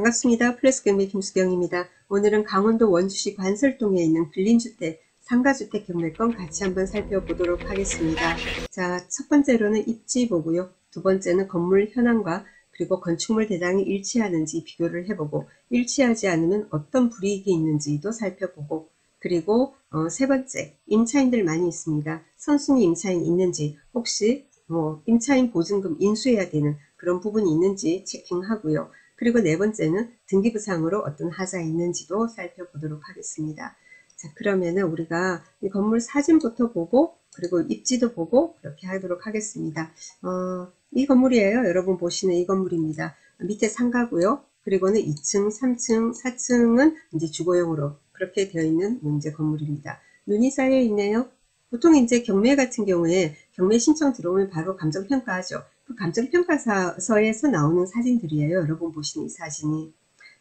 반갑습니다. 플래스경매 김수경입니다. 오늘은 강원도 원주시 관설동에 있는 빌린주택, 상가주택 경매권 같이 한번 살펴보도록 하겠습니다. 자, 첫 번째로는 입지 보고요. 두 번째는 건물 현황과 그리고 건축물 대장이 일치하는지 비교를 해보고, 일치하지 않으면 어떤 불이익이 있는지도 살펴보고, 그리고 세 번째, 임차인들 많이 있습니다. 선순위 임차인 있는지, 혹시 임차인 보증금 인수해야 되는 그런 부분이 있는지 체킹하고요. 그리고 네 번째는 등기부상으로 어떤 하자가 있는지도 살펴보도록 하겠습니다. 자, 그러면은 우리가 이 건물 사진부터 보고 그리고 입지도 보고 그렇게 하도록 하겠습니다. 이 건물이에요. 여러분 보시는 이 건물입니다. 밑에 상가고요. 그리고는 2층, 3층, 4층은 이제 주거용으로 그렇게 되어 있는 이제 건물입니다. 눈이 쌓여 있네요. 보통 이제 경매 같은 경우에 경매 신청 들어오면 바로 감정평가하죠. 그 감정평가서에서 나오는 사진들이에요. 여러분 보시는 이 사진이.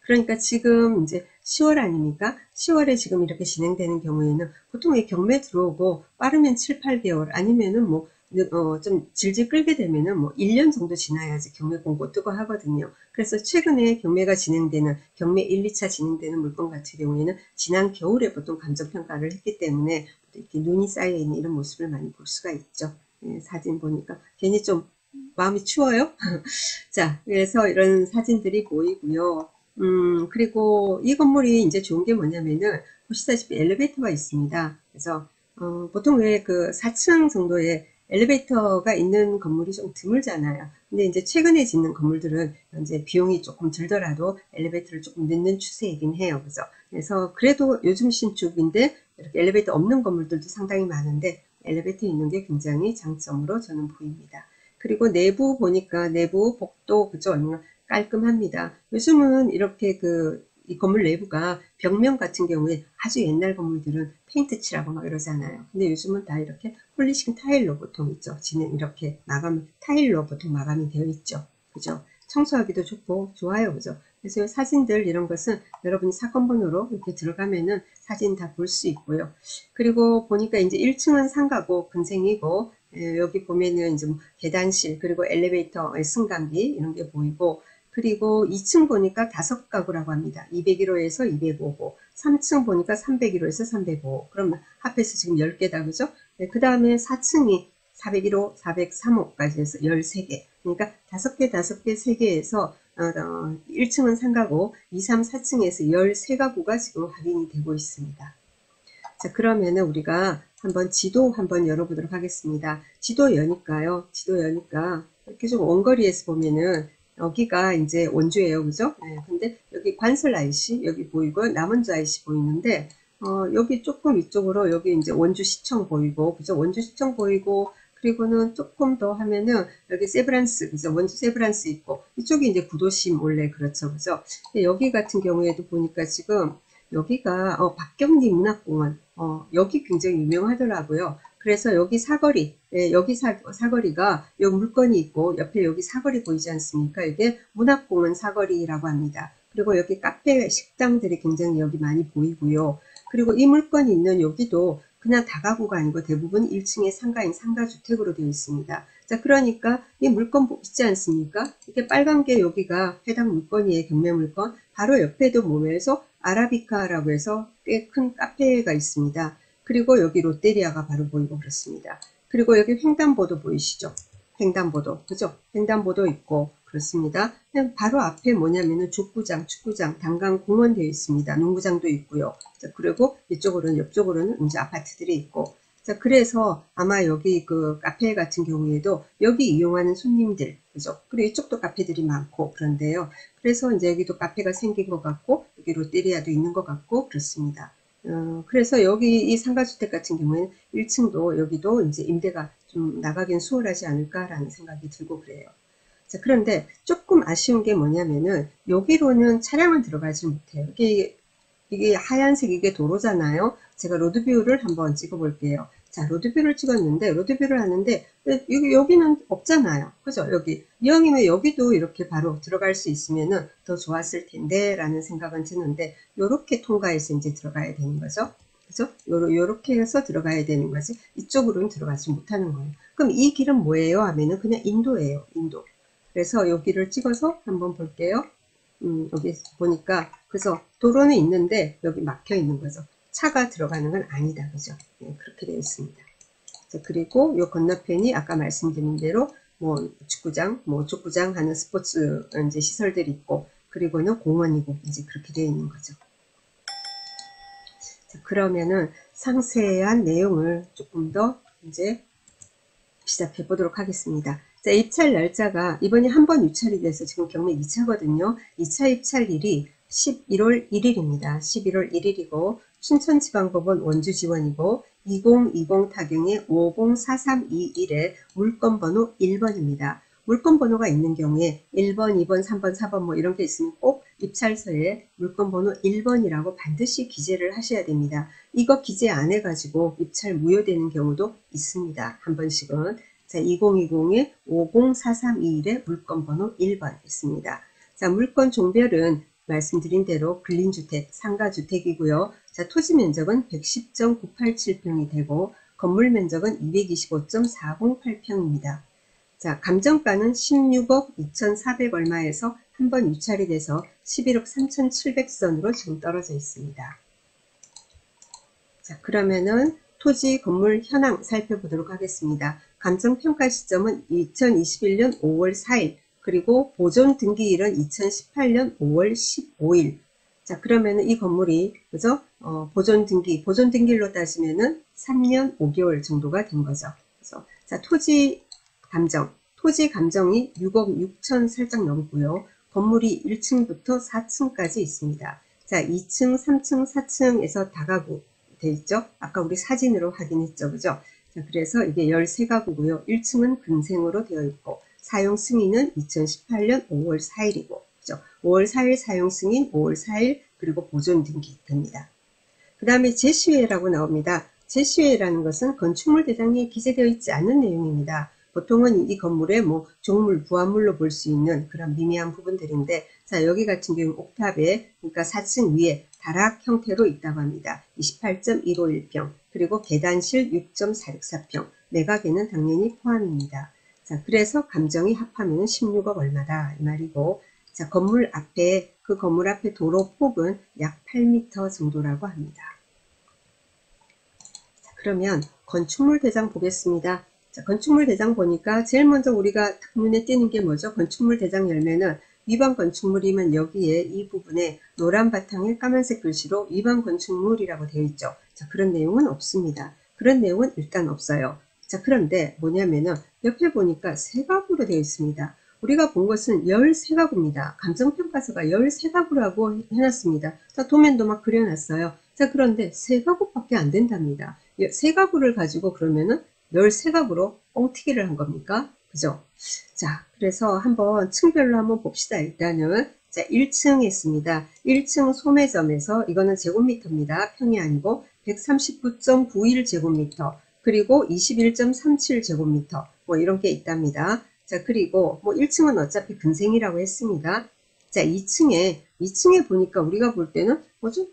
그러니까 지금 이제 10월 아닙니까? 10월에 지금 이렇게 진행되는 경우에는 보통 경매 들어오고 빠르면 7, 8개월 아니면은 좀 질질 끌게 되면은 1년 정도 지나야지 경매 공고 뜨고 하거든요. 그래서 최근에 경매가 진행되는 경매 1, 2차 진행되는 물건 같은 경우에는 지난 겨울에 보통 감정평가를 했기 때문에 이렇게 눈이 쌓여 있는 이런 모습을 많이 볼 수가 있죠. 사진 보니까 괜히 좀 마음이 추워요. 자, 그래서 이런 사진들이 보이고요. 그리고 이 건물이 이제 좋은 게 뭐냐면은 보시다시피 엘리베이터가 있습니다. 그래서 보통 왜 그 4층 정도의 엘리베이터가 있는 건물이 좀 드물잖아요. 근데 이제 최근에 짓는 건물들은 이제 비용이 조금 들더라도 엘리베이터를 조금 넣는 추세이긴 해요. 그래서 그래도 요즘 신축인데 이렇게 엘리베이터 없는 건물들도 상당히 많은데 엘리베이터 있는 게 굉장히 장점으로 저는 보입니다. 그리고 내부 보니까 내부 복도 그죠? 깔끔합니다. 요즘은 이렇게 이 건물 내부가 벽면 같은 경우에 아주 옛날 건물들은 페인트 칠하고 막 이러잖아요. 근데 요즘은 다 이렇게 폴리싱 타일로 보통 있죠. 이렇게 타일로 보통 마감이 되어 있죠. 그죠? 청소하기도 좋고 좋아요. 그죠? 그래서 사진들 이런 것은 여러분이 사건번호로 이렇게 들어가면은 사진 다 볼 수 있고요. 그리고 보니까 이제 1층은 상가고 근생이고 여기 보면은 이제 계단실 그리고 엘리베이터 승강기 이런 게 보이고 그리고 2층 보니까 5가구라고 합니다. 201호에서 205호 3층 보니까 301호에서 305호 그럼 합해서 지금 10개다 그죠? 네, 그 다음에 4층이 401호 403호까지 해서 13개 그러니까 5개 5개 3개에서 1층은 상가고 2, 3, 4층에서 13가구가 지금 확인이 되고 있습니다. 자, 그러면은 우리가 한번 지도 한번 열어보도록 하겠습니다. 지도 여니까요. 지도 여니까 이렇게 좀 원거리에서 보면은 여기가 이제 원주예요. 그죠? 네, 근데 여기 관설 IC 여기 보이고 남원주 IC 보이는데 여기 조금 이쪽으로 여기 이제 원주시청 보이고 그죠? 원주시청 보이고 그리고는 조금 더 하면은 여기 세브란스 그죠? 원주 세브란스 있고 이쪽이 이제 구도심 원래 그렇죠. 그죠? 여기 같은 경우에도 보니까 지금 여기가 박경리 문학공원 여기 굉장히 유명하더라고요. 그래서 여기 사거리 여기 사거리가 여기 물건이 있고 옆에 여기 사거리 보이지 않습니까? 이게 문학공원 사거리라고 합니다. 그리고 여기 카페 식당들이 굉장히 여기 많이 보이고요. 그리고 이 물건이 있는 여기도 그냥 다가구가 아니고 대부분 1층의 상가인 상가주택으로 되어 있습니다. 자, 그러니까 이 물건 있지 않습니까? 이렇게 빨간 게 여기가 해당 물건이에요. 경매 물건. 바로 옆에도 보면서 아라비카라고 해서 꽤 큰 카페가 있습니다. 그리고 여기 롯데리아가 바로 보이고 그렇습니다. 그리고 여기 횡단보도 보이시죠? 횡단보도, 그죠? 횡단보도 있고 그렇습니다. 바로 앞에 뭐냐면은 축구장, 단강공원 되어 있습니다. 농구장도 있고요. 자, 그리고 이쪽으로는 옆쪽으로는 이제 아파트들이 있고 자, 그래서 아마 여기 그 카페 같은 경우에도 여기 이용하는 손님들, 그죠? 그리고 이쪽도 카페들이 많고 그런데요. 그래서 이제 여기도 카페가 생긴 것 같고, 여기 롯데리아도 있는 것 같고, 그렇습니다. 그래서 여기 이 상가주택 같은 경우에는 1층도 여기도 이제 임대가 좀 나가긴 수월하지 않을까라는 생각이 들고 그래요. 자, 그런데 조금 아쉬운 게 뭐냐면은 여기로는 차량은 들어가지 못해요. 이게 하얀색 이게 도로잖아요. 제가 로드뷰를 한번 찍어 볼게요. 자, 로드뷰를 찍었는데 로드뷰를 하는데 여기는 없잖아요. 그죠? 여기 이왕이면 여기도 이렇게 바로 들어갈 수 있으면은 더 좋았을 텐데 라는 생각은 드는데 요렇게 통과해서 이제 들어가야 되는 거죠. 그죠? 요렇게 해서 들어가야 되는 거지. 이쪽으로는 들어가지 못하는 거예요. 그럼 이 길은 뭐예요? 하면은 그냥 인도예요. 인도. 그래서 여기를 찍어서 한번 볼게요. 여기 보니까 그래서 도로는 있는데 여기 막혀 있는 거죠. 차가 들어가는 건 아니다. 그죠? 네, 그렇게 되어 있습니다. 자, 그리고 요 건너편이 아까 말씀드린 대로 뭐 축구장, 뭐 족구장 하는 스포츠 이제 시설들이 있고, 그리고는 공원이고 이제 그렇게 되어 있는 거죠. 자, 그러면은 상세한 내용을 조금 더 이제 시작해 보도록 하겠습니다. 자, 입찰 날짜가 이번에 한 번 유찰이 돼서 지금 경매 2차거든요. 2차 입찰일이 11월 1일입니다. 11월 1일이고 춘천지방법원 원주지원이고 2020 타경의 504321에 물건번호 1번입니다. 물건번호가 있는 경우에 1번, 2번, 3번, 4번 뭐 이런 게 있으면 꼭 입찰서에 물건번호 1번이라고 반드시 기재를 하셔야 됩니다. 이거 기재 안 해가지고 입찰 무효되는 경우도 있습니다. 한 번씩은. 자, 2020의 504321에 물건번호 1번 있습니다. 자, 물건 종별은 말씀드린 대로 근린주택, 상가주택이고요. 자, 토지 면적은 110.987평이 되고 건물 면적은 225.408평입니다. 자, 감정가는 16억 2,400 얼마에서 한 번 유찰이 돼서 11억 3,700선으로 지금 떨어져 있습니다. 자, 그러면은 토지 건물 현황 살펴보도록 하겠습니다. 감정평가 시점은 2021년 5월 4일, 그리고 보존 등기일은 2018년 5월 15일. 자, 그러면은 이 건물이, 그죠? 보존 등기일로 따지면은 3년 5개월 정도가 된 거죠. 그래서, 자, 토지 감정이 6억 6천 살짝 넘고요. 건물이 1층부터 4층까지 있습니다. 자, 2층, 3층, 4층에서 다가구 돼 있죠? 아까 우리 사진으로 확인했죠, 그죠? 자, 그래서 이게 13가구고요. 1층은 근생으로 되어 있고, 사용 승인은 2018년 5월 4일이고, 그죠? 5월 4일 사용 승인, 5월 4일, 그리고 보존 등기 됩니다. 그 다음에 제시회라고 나옵니다. 제시회라는 것은 건축물 대장에 기재되어 있지 않은 내용입니다. 보통은 이 건물의 뭐 종물, 부합물로 볼 수 있는 그런 미미한 부분들인데, 자, 여기 같은 경우는 옥탑에, 그러니까 4층 위에 다락 형태로 있다고 합니다. 28.151평, 그리고 계단실 6.464평, 매각에는 당연히 포함입니다. 자, 그래서 감정이 합하면 16억 얼마다 이 말이고, 자, 건물 앞에, 그 건물 앞에 도로 폭은 약 8m 정도라고 합니다. 자, 그러면 건축물 대장 보겠습니다. 자, 건축물 대장 보니까 제일 먼저 우리가 눈에 띄는 게 뭐죠? 건축물 대장 열면은 위반 건축물이면 여기에 이 부분에 노란 바탕에 까만색 글씨로 위반 건축물이라고 되어 있죠. 자, 그런 내용은 없습니다. 그런 내용은 일단 없어요. 자, 그런데 뭐냐면은 옆에 보니까 세 가구로 되어 있습니다. 우리가 본 것은 13가구입니다. 감정평가서가 13가구라고 해놨습니다. 자, 도면도 막 그려놨어요. 자, 그런데 3가구밖에 안 된답니다. 3가구를 가지고 그러면은 13가구로 뻥튀기를 한 겁니까? 그죠? 자, 그래서 한번 층별로 한번 봅시다. 일단은 자, 1층에 있습니다. 1층 소매점에서 이거는 제곱미터입니다. 평이 아니고 139.91제곱미터, 그리고 21.37제곱미터 뭐 이런 게 있답니다. 자, 그리고 뭐 1층은 어차피 근생이라고 했습니다. 자, 2층에 보니까 우리가 볼 때는 뭐죠?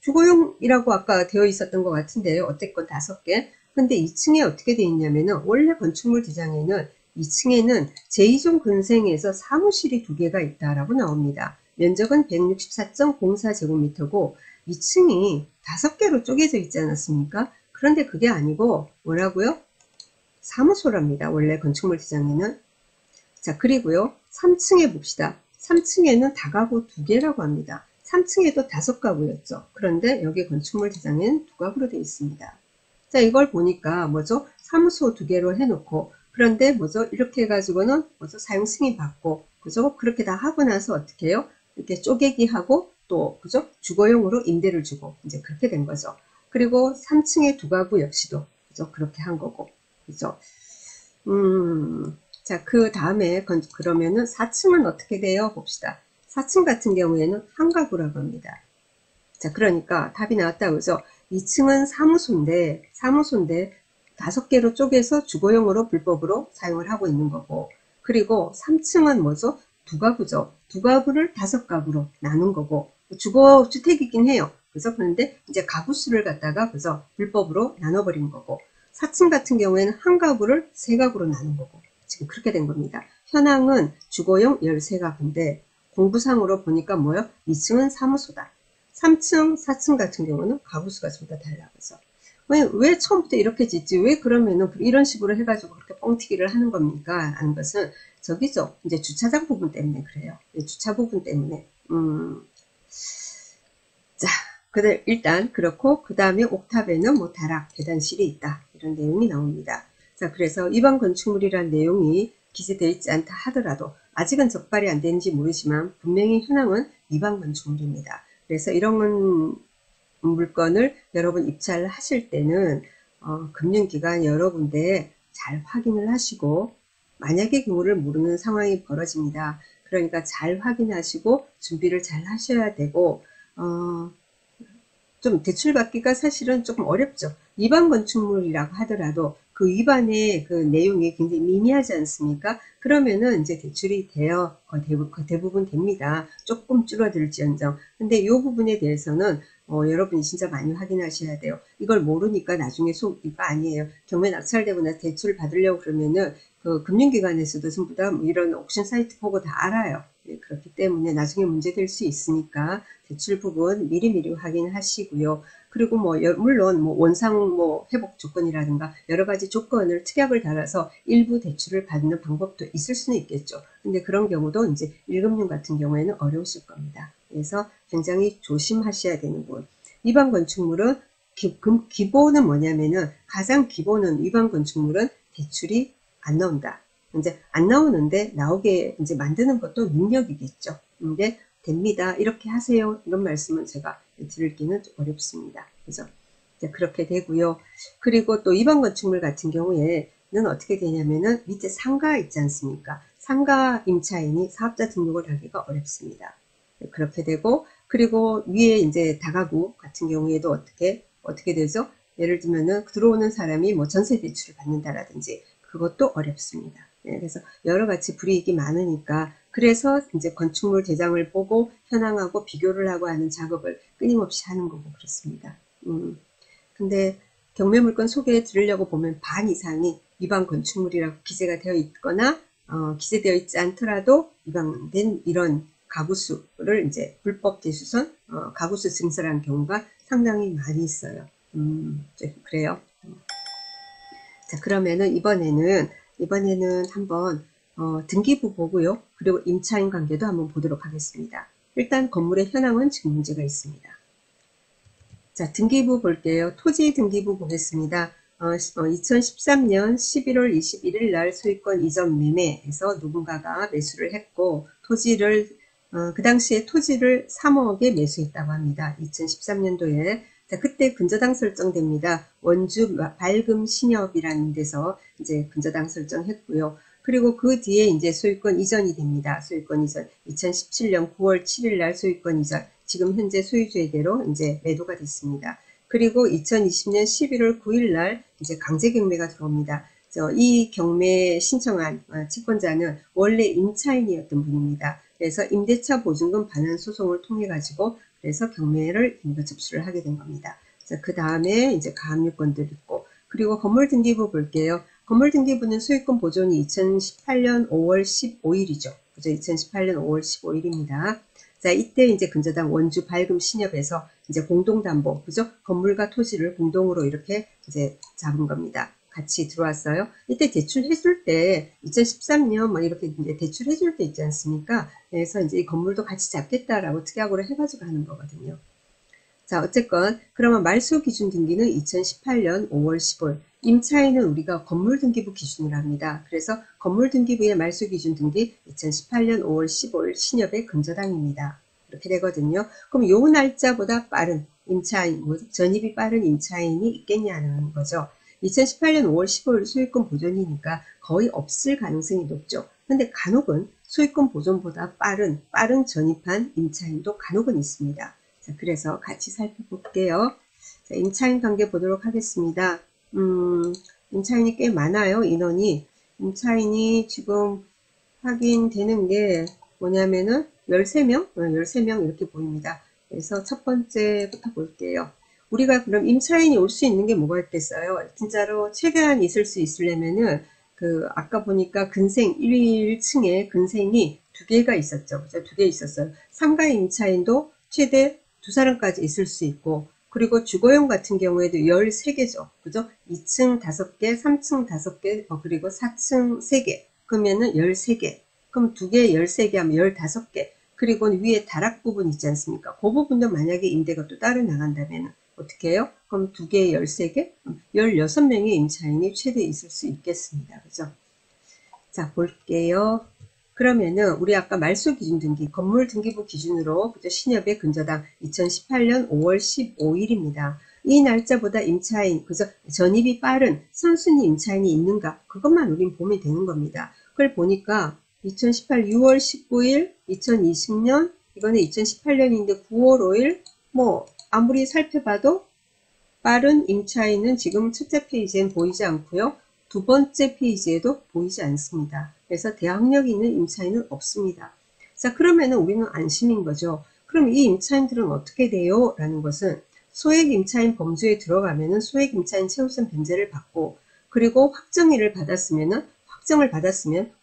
주거용이라고 아까 되어 있었던 것 같은데요. 어쨌건 5개. 근데 2층에 어떻게 되어 있냐면은 원래 건축물 디자인에는 2층에는 제2종 근생에서 사무실이 2개가 있다라고 나옵니다. 면적은 164.04제곱미터고 2층이 5개로 쪼개져 있지 않았습니까? 그런데 그게 아니고 뭐라고요? 사무소랍니다. 원래 건축물 디자인에는. 자, 그리고요. 3층에 봅시다. 3층에는 다가구 2개라고 합니다. 3층에도 5가구였죠. 그런데 여기 건축물 디자인은 2가구로 되어 있습니다. 자, 이걸 보니까 뭐죠? 사무소 2개로 해놓고, 그런데 뭐죠? 이렇게 해가지고는 뭐죠? 사용 승인 받고, 그죠? 그렇게 다 하고 나서 어떻게 해요? 이렇게 쪼개기 하고 또, 그죠? 주거용으로 임대를 주고, 이제 그렇게 된 거죠. 그리고 3층에 2가구 역시도, 그죠? 그렇게 한 거고, 그죠? 자, 그 다음에, 그러면은 4층은 어떻게 돼요? 봅시다. 4층 같은 경우에는 한 가구라고 합니다. 자, 그러니까 답이 나왔다, 그죠? 2층은 사무소인데 5개로 쪼개서 주거용으로 불법으로 사용을 하고 있는 거고, 그리고 3층은 뭐죠? 2가구죠. 2가구를 5가구로 나눈 거고, 주거주택이긴 해요. 그죠? 그런데 이제 가구 수를 갖다가, 그죠? 불법으로 나눠버린 거고, 4층 같은 경우에는 한 가구를 3가구로 나눈 거고, 지금 그렇게 된 겁니다. 현황은 주거용 13가구인데, 공부상으로 보니까 뭐요? 2층은 사무소다. 3층, 4층 같은 경우는 가구수가 좀 더 달라서. 왜 처음부터 이렇게 짓지? 왜 그러면은 이런 식으로 해가지고 그렇게 뻥튀기를 하는 겁니까? 하는 것은 저기죠. 이제 주차장 부분 때문에 그래요. 주차 부분 때문에. 자, 일단 그렇고 그 다음에 옥탑에는 뭐 다락, 계단실이 있다. 이런 내용이 나옵니다. 자, 그래서 일반 건축물이란 내용이 기재되어 있지 않다 하더라도 아직은 적발이 안 되는지 모르지만 분명히 현황은 일반 건축물입니다. 그래서 이런 물건을 여러분 입찰을 하실 때는 금융기관 여러 군데 잘 확인을 하시고 만약의 경우를 모르는 상황이 벌어집니다. 그러니까 잘 확인하시고 준비를 잘 하셔야 되고 좀 대출받기가 사실은 조금 어렵죠. 위반 건축물이라고 하더라도 그 위반의 그 내용이 굉장히 미미하지 않습니까? 그러면은 이제 대출이 돼요. 대부분 됩니다. 조금 줄어들지언정. 근데 이 부분에 대해서는 여러분이 진짜 많이 확인하셔야 돼요. 이걸 모르니까 나중에 이거 아니에요. 경매 낙찰되고 나서 대출 받으려고 그러면은 그 금융기관에서도 전부 다 이런 옥션 사이트 보고 다 알아요. 그렇기 때문에 나중에 문제될 수 있으니까 대출 부분 미리미리 확인하시고요. 그리고 물론 원상 회복 조건이라든가 여러 가지 조건을 특약을 달아서 일부 대출을 받는 방법도 있을 수는 있겠죠. 근데 그런 경우도 이제 1금융 같은 경우에는 어려우실 겁니다. 그래서 굉장히 조심하셔야 되는 부분. 위반 건축물은 기본은 뭐냐면은 가장 기본은 위반 건축물은 대출이 안 나온다. 이제 안 나오는데 나오게 이제 만드는 것도 능력이겠죠. 근데 됩니다. 이렇게 하세요. 이런 말씀은 제가 드리기는 좀 어렵습니다. 그래서 이제 그렇게 되고요. 그리고 또 위반 건축물 같은 경우에는 어떻게 되냐면은 밑에 상가 있지 않습니까? 상가 임차인이 사업자 등록을 하기가 어렵습니다. 그렇게 되고 그리고 위에 이제 다가구 같은 경우에도 어떻게 되죠? 예를 들면은 들어오는 사람이 전세 대출을 받는다라든지 그것도 어렵습니다. 그래서 여러 가지 불이익이 많으니까 그래서 이제 건축물 대장을 보고 현황하고 비교를 하고 하는 작업을 끊임없이 하는 거고 그렇습니다. 근데 경매물건 소개해 드리려고 보면 반 이상이 위반 건축물이라고 기재가 되어 있거나 기재되어 있지 않더라도 위반된 이런 가구수를 이제 불법 대수선 가구수 증설한 경우가 상당히 많이 있어요. 그래요. 자, 그러면은 이번에는 한번 등기부 보고요. 그리고 임차인 관계도 한번 보도록 하겠습니다. 일단 건물의 현황은 지금 문제가 있습니다. 자, 등기부 볼게요. 토지 등기부 보겠습니다. 2013년 11월 21일 날 소유권 이전 매매에서 누군가가 매수를 했고 토지를 그 당시에 토지를 3억에 매수했다고 합니다. 2013년도에 자, 그때 근저당 설정됩니다. 원주 밝음 신협이라는 데서 이제 근저당 설정했고요. 그리고 그 뒤에 이제 소유권 이전이 됩니다. 소유권 이전 2017년 9월 7일 날 소유권 이전 지금 현재 소유주에게로 이제 매도가 됐습니다. 그리고 2020년 11월 9일 날 이제 강제 경매가 들어옵니다. 이 경매 신청한 채권자는 원래 임차인이었던 분입니다. 그래서 임대차 보증금 반환 소송을 통해 가지고 그래서 경매를 접수를 하게 된 겁니다. 그 다음에 이제 가압류권들 있고 그리고 건물 등기부 볼게요. 건물 등기부는 소유권 보존이 2018년 5월 15일이죠. 그죠? 2018년 5월 15일입니다. 자, 이때 이제 근저당 원주 밝음 신협에서 이제 공동담보, 그죠? 건물과 토지를 공동으로 이렇게 이제 잡은 겁니다. 같이 들어왔어요. 이때 대출해줄 때 2013년 이렇게 이제 대출해줄 때 있지 않습니까? 그래서 이제 이 건물도 같이 잡겠다라고 특약으로 해가지고 하는 거거든요. 자, 어쨌건 그러면 말소 기준 등기는 2018년 5월 15일. 임차인은 우리가 건물 등기부 기준으로 합니다. 그래서 건물 등기부의 말소 기준 등기 2018년 5월 15일 신협의 근저당입니다. 이렇게 되거든요. 그럼 요 날짜보다 빠른 임차인, 전입이 빠른 임차인이 있겠냐는 거죠. 2018년 5월 15일 소유권 보존이니까 거의 없을 가능성이 높죠. 근데 간혹은 소유권 보존보다 빠른 전입한 임차인도 간혹은 있습니다. 자, 그래서 같이 살펴볼게요. 자, 임차인 관계 보도록 하겠습니다. 임차인이 꽤 많아요, 인원이. 임차인이 지금 확인되는 게 뭐냐면은 13명? 13명 이렇게 보입니다. 그래서 첫 번째부터 볼게요. 우리가 그럼 임차인이 올 수 있는 게 뭐가 있겠어요? 진짜로 최대한 있을 수 있으려면은 아까 보니까 근생 1층에 근생이 두 개가 있었죠. 그죠? 두 개 있었어요. 상가 임차인도 최대 두 사람까지 있을 수 있고, 그리고 주거용 같은 경우에도 13개죠. 그죠? 2층 5개, 3층 5개, 그리고 4층 3개. 그러면은 13개. 그럼 두 개 13개 하면 15개. 그리고 위에 다락 부분 있지 않습니까? 그 부분도 만약에 임대가 또 따로 나간다면 어떻게 해요? 그럼 두 개에 13개? 16명의 임차인이 최대 있을 수 있겠습니다. 그죠? 자, 볼게요. 그러면은 우리 아까 말소 기준 등기, 건물 등기부 기준으로 그죠? 신협의 근저당 2018년 5월 15일입니다. 이 날짜보다 임차인, 그죠? 전입이 빠른 선순위 임차인이 있는가? 그것만 우린 보면 되는 겁니다. 그걸 보니까 2018 6월 19일, 2020년, 이거는 2018년인데 9월 5일, 뭐 아무리 살펴봐도 빠른 임차인은 지금 첫째 페이지엔 보이지 않고요. 두 번째 페이지에도 보이지 않습니다. 그래서 대항력 있는 임차인은 없습니다. 자, 그러면은 우리는 안심인 거죠. 그럼 이 임차인들은 어떻게 돼요? 라는 것은 소액 임차인 범주에 들어가면은 소액 임차인 최우선 변제를 받고, 그리고 확정일을 받았으면은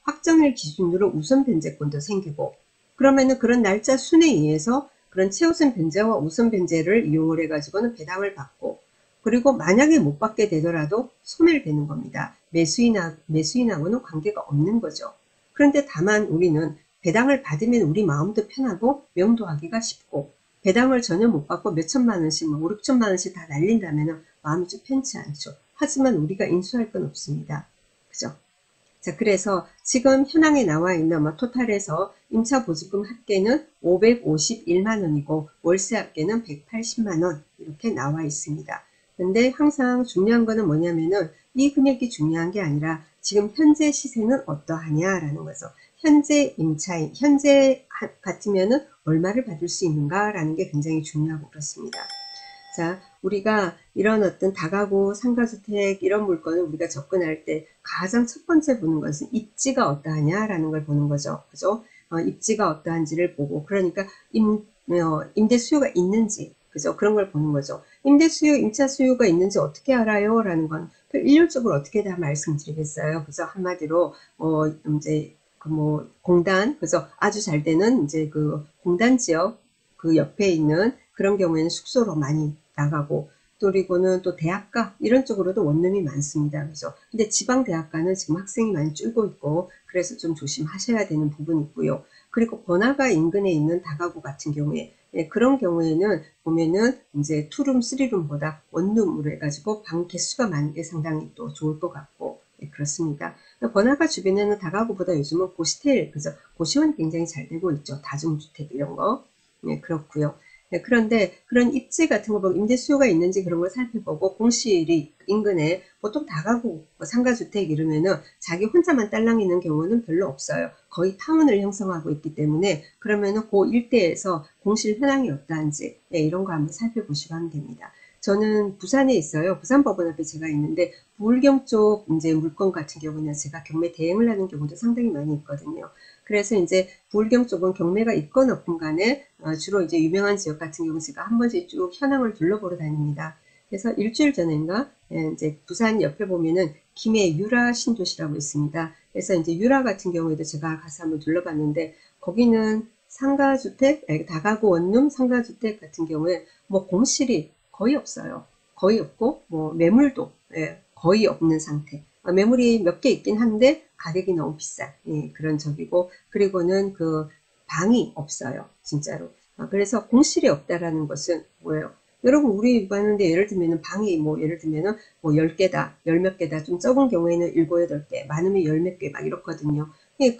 확정일 기준으로 우선 변제권도 생기고, 그러면은 그런 날짜 순에 의해서 그런 최우선 변제와 우선 변제를 이용을 해가지고는 배당을 받고, 그리고 만약에 못 받게 되더라도 소멸되는 겁니다. 매수인하고는 관계가 없는 거죠. 그런데 다만 우리는 배당을 받으면 우리 마음도 편하고 명도하기가 쉽고, 배당을 전혀 못 받고 몇천만 원씩, 5, 6천만 원씩 다 날린다면 마음이 좀 편치 않죠. 하지만 우리가 인수할 건 없습니다. 그죠? 자, 그래서 지금 현황에 나와 있는 토탈에서 임차 보증금 합계는 551만 원이고 월세 합계는 180만 원 이렇게 나와 있습니다. 근데 항상 중요한 거는 뭐냐면은 이 금액이 중요한 게 아니라 지금 현재 시세는 어떠하냐라는 거죠. 현재 임차인, 현재 같으면은 얼마를 받을 수 있는가라는 게 굉장히 중요하고 그렇습니다. 자, 우리가 이런 어떤 다가구, 상가주택 이런 물건을 우리가 접근할 때 가장 첫 번째 보는 것은 입지가 어떠하냐라는 걸 보는 거죠. 그죠? 입지가 어떠한지를 보고, 그러니까 임대 수요가 있는지, 그죠? 그런 걸 보는 거죠. 임대 수요, 임차 수요가 있는지 어떻게 알아요? 라는 건 일률적으로 어떻게 다 말씀드리겠어요. 그죠? 한마디로 이제 공단, 그죠? 아주 잘 되는 이제 그 공단 지역 그 옆에 있는 그런 경우에는 숙소로 많이 나가고, 또 그리고는 또 대학가 이런 쪽으로도 원룸이 많습니다. 그죠? 근데 지방 대학가는 지금 학생이 많이 줄고 있고 그래서 좀 조심하셔야 되는 부분이 있고요. 그리고 번화가 인근에 있는 다가구 같은 경우에 그런 경우에는 보면은 이제 투룸, 쓰리룸보다 원룸으로 해가지고 방 개수가 많은 게 상당히 또 좋을 것 같고 그렇습니다. 번화가 주변에는 다가구보다 요즘은 고시텔, 그죠? 고시원 굉장히 잘 되고 있죠. 다중주택 이런 거. 네, 그렇고요. 네, 그런데 그런 입지 같은 거 보고 임대 수요가 있는지 그런 걸 살펴보고, 공실이 인근에 보통 다가구, 상가주택 이러면은 자기 혼자만 딸랑 있는 경우는 별로 없어요. 거의 타운을 형성하고 있기 때문에 그러면은 그 일대에서 공실 현황이 어떠한지 이런 거 한번 살펴보시고 하면 됩니다. 저는 부산에 있어요. 부산법원 앞에 제가 있는데 부울경 쪽 이제 물건 같은 경우는 제가 경매 대행을 하는 경우도 상당히 많이 있거든요. 그래서 이제 부울경 쪽은 경매가 있건 없건 간에 주로 이제 유명한 지역 같은 경우 제가 한 번씩 쭉 현황을 둘러보러 다닙니다. 그래서 일주일 전인가 이제 부산 옆에 보면은 김해 유라 신도시라고 있습니다. 그래서 이제 유라 같은 경우에도 제가 가서 한번 둘러봤는데 거기는 상가주택, 다가구 원룸 상가주택 같은 경우에 뭐 공실이 거의 없어요. 거의 없고 뭐 매물도 거의 없는 상태. 매물이 몇 개 있긴 한데 가격이 너무 비싼 그런 적이고, 그리고는 그 방이 없어요. 진짜로. 그래서 공실이 없다라는 것은 뭐예요? 여러분 우리 봤는데 예를 들면은 방이 뭐 예를 들면은 뭐 10개다, 열 몇 개다, 좀 적은 경우에는 7, 8개, 많으면 열 몇 개 막 이렇거든요.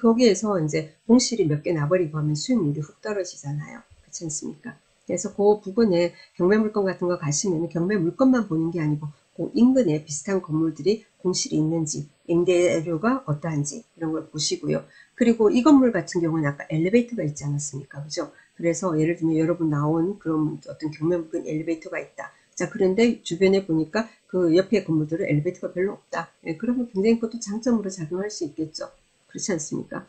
거기에서 이제 공실이 몇 개 나버리고 하면 수익률이 훅 떨어지잖아요. 그렇지 않습니까? 그래서 그 부분에 경매 물건 같은 거 가시면 경매 물건만 보는 게 아니고 그 인근에 비슷한 건물들이 공실이 있는지, 임대료가 어떠한지 이런 걸 보시고요. 그리고 이 건물 같은 경우는 아까 엘리베이터가 있지 않았습니까? 그죠? 그래서 예를 들면 여러분 나온 그런 어떤 경매 물건 엘리베이터가 있다. 자, 그런데 주변에 보니까 그 옆에 건물들은 엘리베이터가 별로 없다. 그러면 굉장히 그것도 장점으로 작용할 수 있겠죠. 그렇지 않습니까?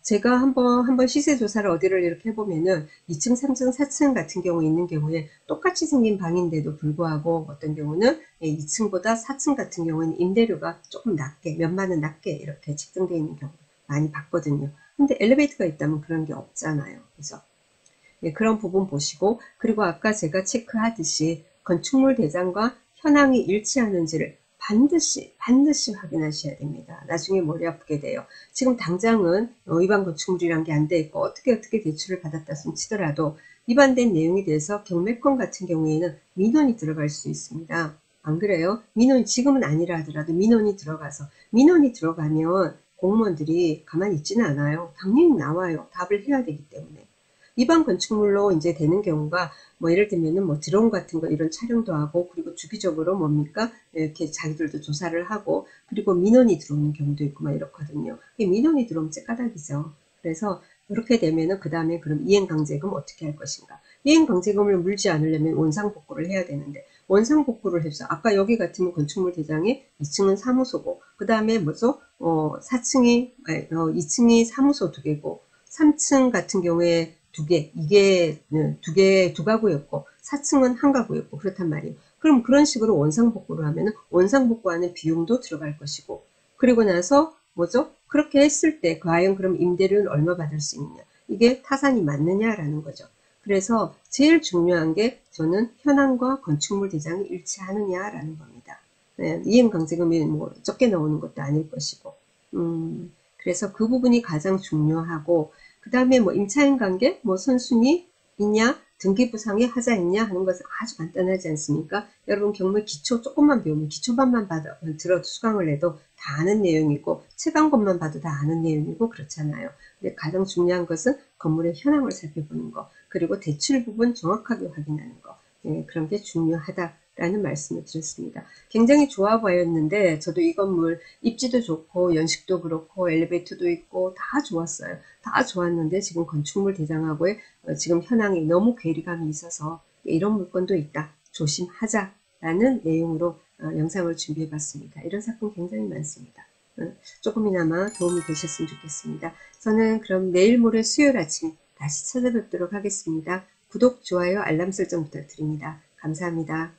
제가 한번 시세 조사를 어디를 이렇게 해보면은 2층, 3층, 4층 같은 경우 있는 경우에 똑같이 생긴 방인데도 불구하고 어떤 경우는 2층보다 4층 같은 경우에는 임대료가 조금 낮게, 몇만 원 낮게 이렇게 책정되어 있는 경우 많이 봤거든요. 근데 엘리베이터가 있다면 그런 게 없잖아요. 그죠? 예, 그런 부분 보시고, 그리고 아까 제가 체크하듯이 건축물 대장과 현황이 일치하는지를 반드시 확인하셔야 됩니다. 나중에 머리 아프게 돼요. 지금 당장은 위반 건축물이란 게 안 돼 있고 어떻게 대출을 받았다 손 치더라도 위반된 내용에 대해서 경매권 같은 경우에는 민원이 들어갈 수 있습니다. 안 그래요? 민원이 지금은 아니라 하더라도 민원이 들어가면 공무원들이 가만히 있지는 않아요. 당연히 나와요. 답을 해야 되기 때문에. 위반 건축물로 이제 되는 경우가 뭐 예를 들면은 뭐 드론 같은 거 이런 촬영도 하고, 그리고 주기적으로 뭡니까 이렇게 자기들도 조사를 하고, 그리고 민원이 들어오는 경우도 있고 막 이렇거든요. 민원이 들어오면 까닭이죠. 그래서 이렇게 되면은 그 다음에 그럼 이행강제금 어떻게 할 것인가? 이행강제금을 물지 않으려면 원상복구를 해야 되는데, 원상복구를 해서 아까 여기 같으면 건축물 대장에 2층은 사무소고, 그 다음에 뭐죠? 2층이 사무소 2개고, 3층 같은 경우에 2개, 이게 두 가구였고 4층은 한 가구였고 그렇단 말이에요. 그럼 그런 식으로 원상복구를 하면 원상복구하는 비용도 들어갈 것이고, 그리고 나서 뭐죠? 그렇게 했을 때 과연 그럼 임대료는 얼마 받을 수 있느냐, 이게 타산이 맞느냐라는 거죠. 그래서 제일 중요한 게 저는 현황과 건축물 대장이 일치하느냐라는 겁니다. 네, 이행강제금이 뭐 적게 나오는 것도 아닐 것이고, 그래서 그 부분이 가장 중요하고, 그 다음에 뭐 임차인 관계, 뭐 선순위 있냐, 등기부상에 하자 있냐 하는 것은 아주 간단하지 않습니까? 여러분 경매 기초 조금만 배우면, 기초반만 들어도 수강을 해도 다 아는 내용이고, 최강권만 봐도 다 아는 내용이고 그렇잖아요. 근데 가장 중요한 것은 건물의 현황을 살펴보는 거, 그리고 대출 부분 정확하게 확인하는 거, 네, 그런 게 중요하다라는 말씀을 드렸습니다. 굉장히 좋아 보였는데 저도 이 건물 입지도 좋고 연식도 그렇고 엘리베이터도 있고 다 좋았어요. 다 좋았는데 지금 건축물 대장하고의 지금 현황이 너무 괴리감이 있어서 이런 물건도 있다, 조심하자라는 내용으로 영상을 준비해 봤습니다. 이런 사건 굉장히 많습니다. 조금이나마 도움이 되셨으면 좋겠습니다. 저는 그럼 내일 모레 수요일 아침 다시 찾아뵙도록 하겠습니다. 구독, 좋아요, 알람 설정 부탁드립니다. 감사합니다.